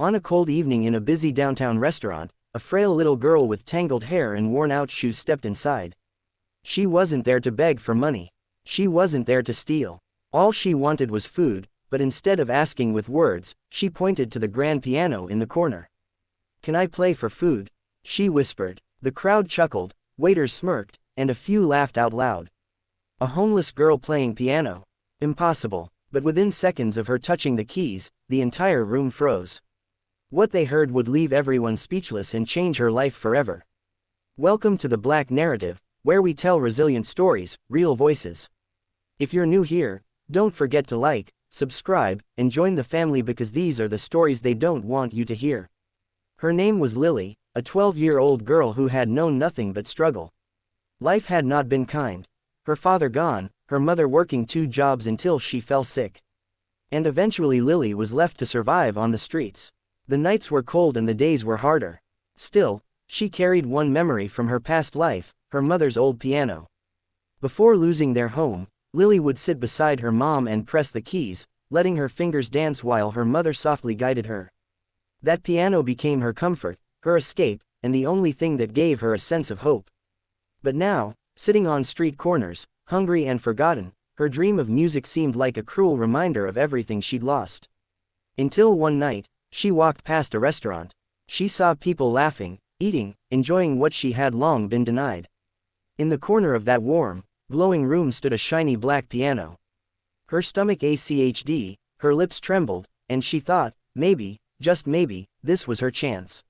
On a cold evening in a busy downtown restaurant, a frail little girl with tangled hair and worn-out shoes stepped inside. She wasn't there to beg for money. She wasn't there to steal. All she wanted was food, but instead of asking with words, she pointed to the grand piano in the corner. "Can I play for food?" she whispered. The crowd chuckled, waiters smirked, and a few laughed out loud. A homeless girl playing piano? Impossible. But within seconds of her touching the keys, the entire room froze. What they heard would leave everyone speechless and change her life forever. Welcome to the Black Narrative, where we tell resilient stories, real voices. If you're new here, don't forget to like, subscribe, and join the family because these are the stories they don't want you to hear. Her name was Lily, a 12-year-old girl who had known nothing but struggle. Life had not been kind. Her father gone, her mother working 2 jobs until she fell sick. And eventually Lily was left to survive on the streets. The nights were cold and the days were harder. Still, she carried one memory from her past life, her mother's old piano. Before losing their home, Lily would sit beside her mom and press the keys, letting her fingers dance while her mother softly guided her. That piano became her comfort, her escape, and the only thing that gave her a sense of hope. But now, sitting on street corners, hungry and forgotten, her dream of music seemed like a cruel reminder of everything she'd lost. Until one night, she walked past a restaurant. She saw people laughing, eating, enjoying what she had long been denied. In the corner of that warm, glowing room stood a shiny black piano. Her stomach ached, her lips trembled, and she thought, maybe, just maybe, this was her chance.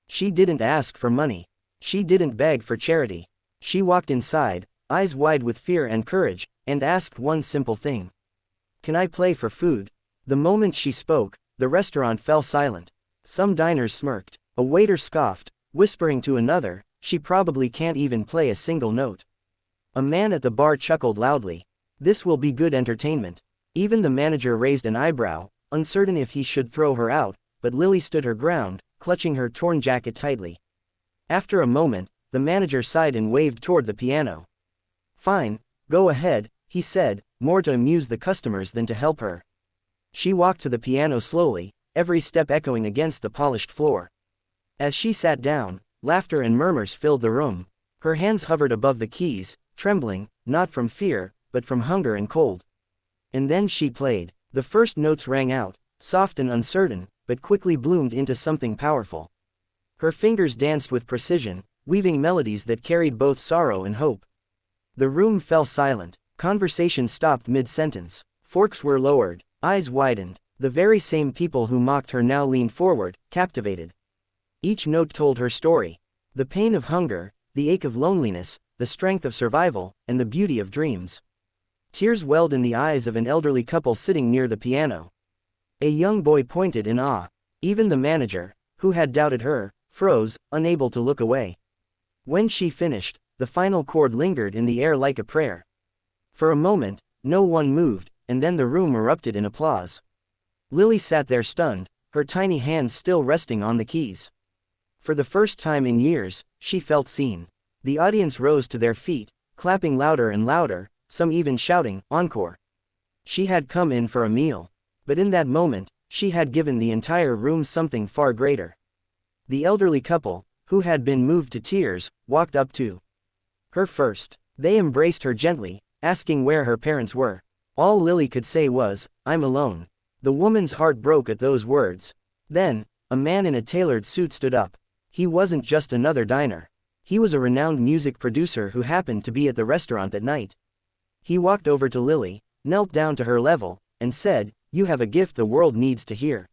She didn't ask for money. She didn't beg for charity. She walked inside, eyes wide with fear and courage, and asked one simple thing. "Can I play for food?" The moment she spoke, the restaurant fell silent. Some diners smirked. A waiter scoffed, whispering to another, "She probably can't even play a single note." A man at the bar chuckled loudly. "This will be good entertainment." Even the manager raised an eyebrow, uncertain if he should throw her out, but Lily stood her ground, clutching her torn jacket tightly. After a moment, the manager sighed and waved toward the piano. "Fine, go ahead," he said, more to amuse the customers than to help her. She walked to the piano slowly, every step echoing against the polished floor. As she sat down, laughter and murmurs filled the room. Her hands hovered above the keys, trembling, not from fear, but from hunger and cold. And then she played. The first notes rang out, soft and uncertain, but quickly bloomed into something powerful. Her fingers danced with precision, weaving melodies that carried both sorrow and hope. The room fell silent. Conversation stopped mid-sentence. Forks were lowered, eyes widened. The very same people who mocked her now leaned forward, captivated. Each note told her story. The pain of hunger, the ache of loneliness, the strength of survival, and the beauty of dreams. Tears welled in the eyes of an elderly couple sitting near the piano. A young boy pointed in awe. Even the manager, who had doubted her, froze, unable to look away. When she finished, the final chord lingered in the air like a prayer. For a moment, no one moved, and then the room erupted in applause. Lily sat there stunned, her tiny hands still resting on the keys. For the first time in years, she felt seen. The audience rose to their feet, clapping louder and louder, some even shouting, "Encore!" She had come in for a meal. But in that moment, she had given the entire room something far greater. The elderly couple, who had been moved to tears, walked up to her first. They embraced her gently, asking where her parents were. All Lily could say was, "I'm alone." The woman's heart broke at those words. Then, a man in a tailored suit stood up. He wasn't just another diner. He was a renowned music producer who happened to be at the restaurant that night. He walked over to Lily, knelt down to her level, and said, "You have a gift the world needs to hear."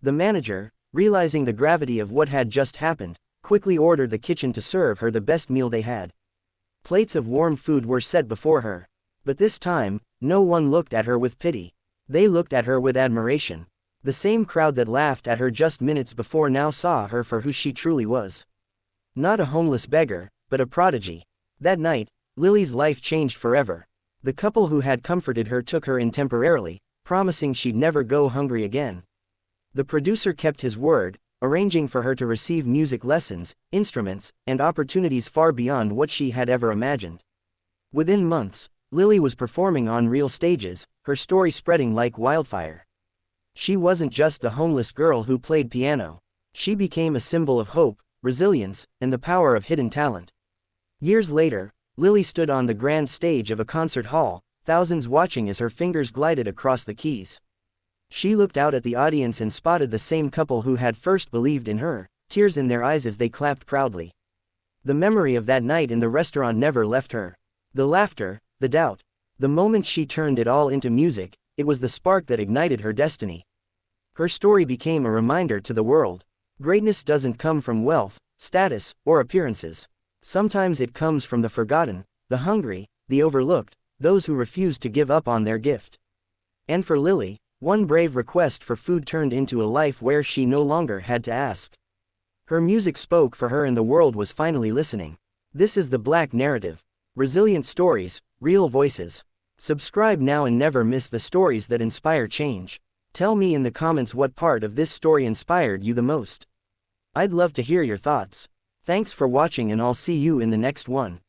The manager, realizing the gravity of what had just happened, quickly ordered the kitchen to serve her the best meal they had. Plates of warm food were set before her. But this time, no one looked at her with pity. They looked at her with admiration. The same crowd that laughed at her just minutes before now saw her for who she truly was. Not a homeless beggar, but a prodigy. That night, Lily's life changed forever. The couple who had comforted her took her in temporarily, promising she'd never go hungry again. The producer kept his word, arranging for her to receive music lessons, instruments, and opportunities far beyond what she had ever imagined. Within months, Lily was performing on real stages, her story spreading like wildfire. She wasn't just the homeless girl who played piano. She became a symbol of hope, resilience, and the power of hidden talent. Years later, Lily stood on the grand stage of a concert hall, thousands watching as her fingers glided across the keys. She looked out at the audience and spotted the same couple who had first believed in her, tears in their eyes as they clapped proudly. The memory of that night in the restaurant never left her. The laughter, the doubt. The moment she turned it all into music, it was the spark that ignited her destiny. Her story became a reminder to the world. Greatness doesn't come from wealth, status, or appearances. Sometimes it comes from the forgotten, the hungry, the overlooked, those who refuse to give up on their gift. And for Lily, one brave request for food turned into a life where she no longer had to ask. Her music spoke for her and the world was finally listening. This is the Black Narrative. Resilient stories, real voices. Subscribe now and never miss the stories that inspire change. Tell me in the comments what part of this story inspired you the most. I'd love to hear your thoughts. Thanks for watching and I'll see you in the next one.